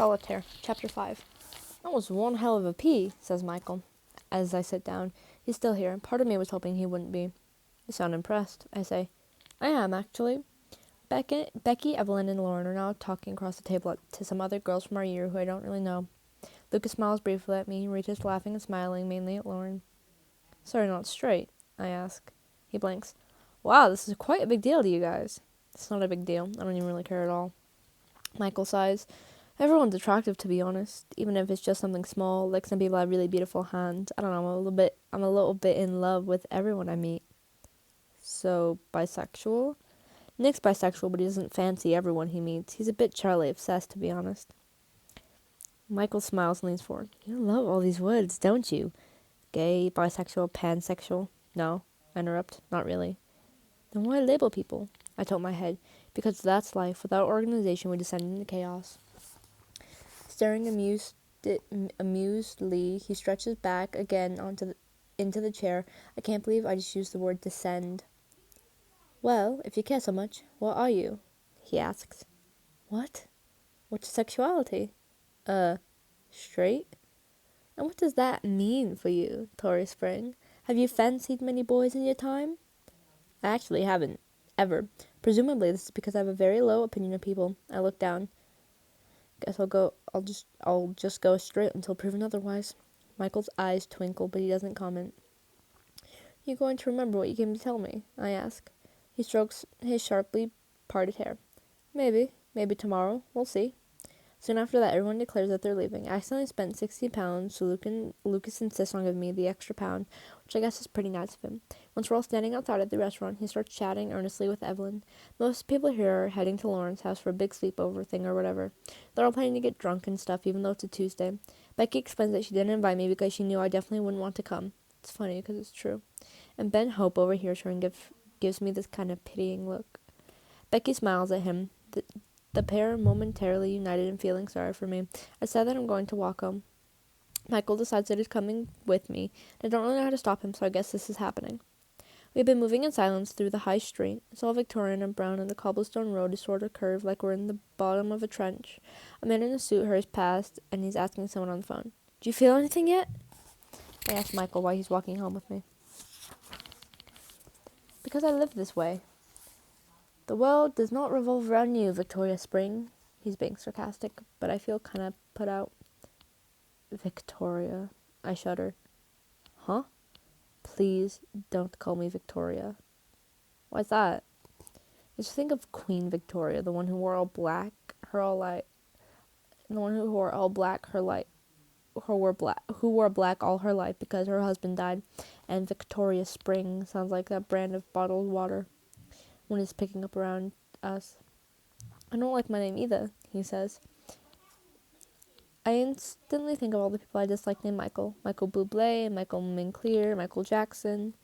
Solitaire, Chapter 5. That was one hell of a pee, says Michael, as I sit down. He's still here. Part of me was hoping he wouldn't be. You sound impressed, I say. I am, actually. Becky, Evelyn, and Lauren are now talking across the table to some other girls from our year who I don't really know. Lucas smiles briefly at me, reaches laughing and smiling, mainly at Lauren. Sorry, not straight, I ask. He blinks. Wow, this is quite a big deal to you guys. It's not a big deal. I don't even really care at all. Michael sighs. Everyone's attractive, to be honest, even if it's just something small, like some people have really beautiful hands. I don't know, I'm a little bit in love with everyone I meet. So, bisexual? Nick's bisexual, but he doesn't fancy everyone he meets. He's a bit Charlie obsessed, to be honest. Michael smiles and leans forward. You love all these words, don't you? Gay, bisexual, pansexual? No, I interrupt. Not really. Then why label people? I tilt my head. Because that's life. Without organization, we descend into chaos. Staring amusedly, he stretches back again into the chair. I can't believe I just used the word descend. Well, if you care so much, what are you? He asks. What? What's your sexuality? Straight? And what does that mean for you, Tori Spring? Have you fancied many boys in your time? I actually haven't. Ever. Presumably this is because I have a very low opinion of people. I look down. Guess I'll just go straight until proven otherwise. Michael's eyes twinkle, but he doesn't comment. You going to remember what you came to tell me? I ask. He strokes his sharply parted hair. Maybe tomorrow. We'll see. Soon after that, everyone declares that they're leaving. I accidentally spent £60, so Lucas insists on giving me the extra pound, which I guess is pretty nice of him. Once we're all standing outside at the restaurant, he starts chatting earnestly with Evelyn. Most people here are heading to Lauren's house for a big sleepover thing or whatever. They're all planning to get drunk and stuff, even though it's a Tuesday. Becky explains that she didn't invite me because she knew I definitely wouldn't want to come. It's funny because it's true. And Ben Hope overhears her and gives me this kind of pitying look. Becky smiles at him. The pair are momentarily united in feeling sorry for me. I said that I'm going to walk home. Michael decides that he's coming with me, and I don't really know how to stop him, so I guess this is happening. We've been moving in silence through the high street. It's all Victorian and brown, and the cobblestone road is sort of curved like we're in the bottom of a trench. A man in a suit hurries past, and he's asking someone on the phone. Do you feel anything yet? I ask Michael why he's walking home with me. Because I live this way. The world does not revolve around you, Victoria Spring. He's being sarcastic, but I feel kind of put out. Victoria. I shudder. Huh? Please don't call me Victoria. Why's that? Just think of Queen Victoria, the one who wore all black, who wore black all her life because her husband died, and Victoria Spring sounds like that brand of bottled water when it's picking up around us. I don't like my name either, he says. I instantly think of all the people I dislike named Michael. Michael Bublé, Michael Minclear, Michael Jackson.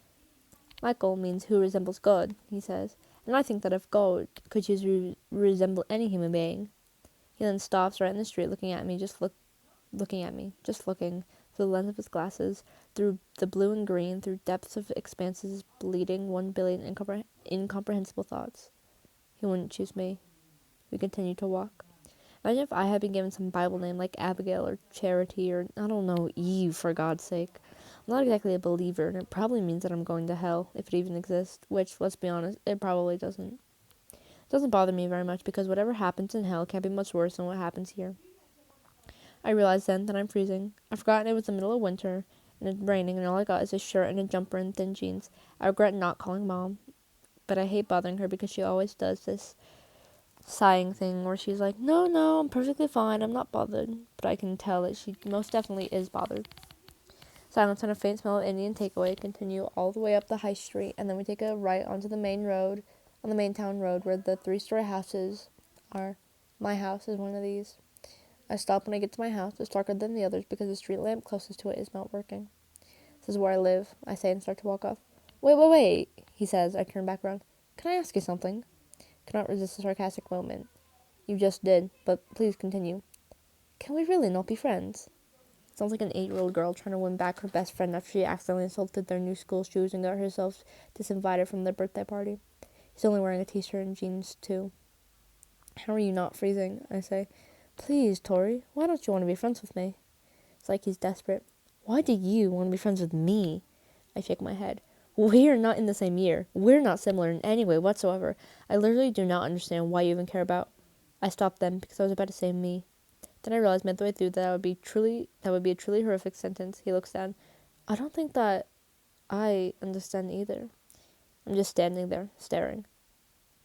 Michael means who resembles God, he says. And I think that if God could choose to resemble any human being. He then stops right in the street looking through the lens of his glasses, through the blue and green, through depths of expanses bleeding 1 billion incomprehensible thoughts. He wouldn't choose me. We continue to walk. Imagine if I had been given some Bible name like Abigail or Charity or, I don't know, Eve, for God's sake. I'm not exactly a believer, and it probably means that I'm going to hell, if it even exists, which, let's be honest, it probably doesn't. It doesn't bother me very much, because whatever happens in hell can't be much worse than what happens here. I realize then that I'm freezing. I've forgotten it was the middle of winter, and it's raining, and all I got is a shirt and a jumper and thin jeans. I regret not calling Mom, but I hate bothering her because she always does this sighing thing where she's like, no, I'm perfectly fine, I'm not bothered. But I can tell that she most definitely is bothered. Silence and a faint smell of Indian takeaway continue all the way up the high street, and then we take a right onto the main town road where the 3-story houses are. My house is one of these. I stop when I get to my house. It's darker than the others because the street lamp closest to it is not working. This is where I live, I say and start to walk off. Wait, he says. I turn back around. Can I ask you something? Cannot resist a sarcastic moment. You just did, but please continue. Can we really not be friends? Sounds like an 8-year-old girl trying to win back her best friend after she accidentally insulted their new school shoes and got herself disinvited from their birthday party. He's only wearing a t-shirt and jeans, too. How are you not freezing? I say. Please, Tori, why don't you want to be friends with me? It's like he's desperate. Why do you want to be friends with me? I shake my head. We're not in the same year. We're not similar in any way whatsoever. I literally do not understand why you even care about. I stopped then because I was about to say me. Then I realized midway through that would be a truly horrific sentence. He looks down. I don't think that I understand either. I'm just standing there, staring.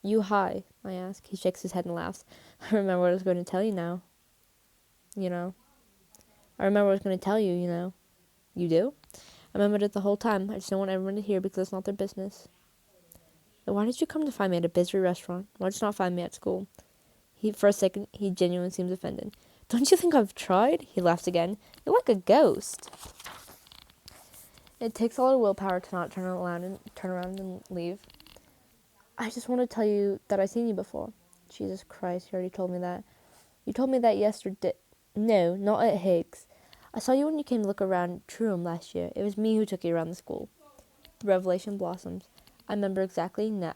You high? I ask. He shakes his head and laughs. I remember what I was going to tell you now. You know. I remember what I was going to tell you, you know. You do? I remembered it the whole time. I just don't want everyone to hear because it's not their business. Then why did you come to find me at a busy restaurant? Why did you not find me at school? For a second, he genuinely seems offended. Don't you think I've tried? He laughs again. You're like a ghost. It takes a lot of willpower to not turn around and leave. I just want to tell you that I've seen you before. Jesus Christ, you already told me that. You told me that yesterday. No, not at Higgs. I saw you when you came to look around Truum last year. It was me who took you around the school. The revelation blossoms. I remember exactly now.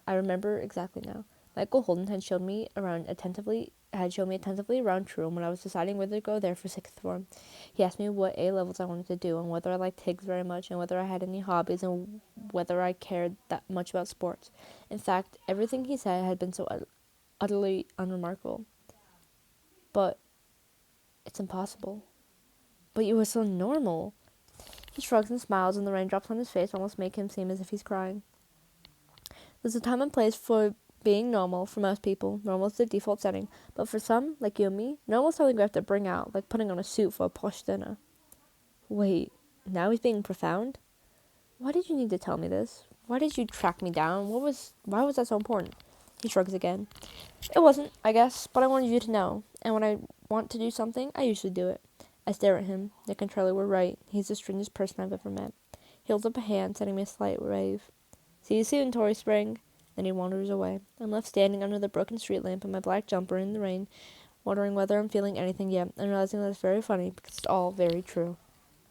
Michael Holden had shown me attentively around Truum when I was deciding whether to go there for sixth form. He asked me what A levels I wanted to do and whether I liked Higgs very much and whether I had any hobbies and whether I cared that much about sports. In fact, everything he said had been so utterly unremarkable. But it's impossible. But you were so normal. He shrugs and smiles, and the raindrops on his face almost make him seem as if he's crying. There's a time and place for being normal for most people. Normal is the default setting. But for some, like you and me, normal is something we have to bring out, like putting on a suit for a posh dinner. Wait, now he's being profound? Why did you need to tell me this? Why did you track me down? Why was that so important? He shrugs again. It wasn't, I guess, but I wanted you to know. And when I want to do something, I usually do it. I stare at him. Nick and Charlie were right. He's the strangest person I've ever met. He holds up a hand, sending me a slight wave. See you soon, Tory Spring. Then he wanders away. I'm left standing under the broken street lamp in my black jumper in the rain, wondering whether I'm feeling anything yet, and realizing that it's very funny because it's all very true.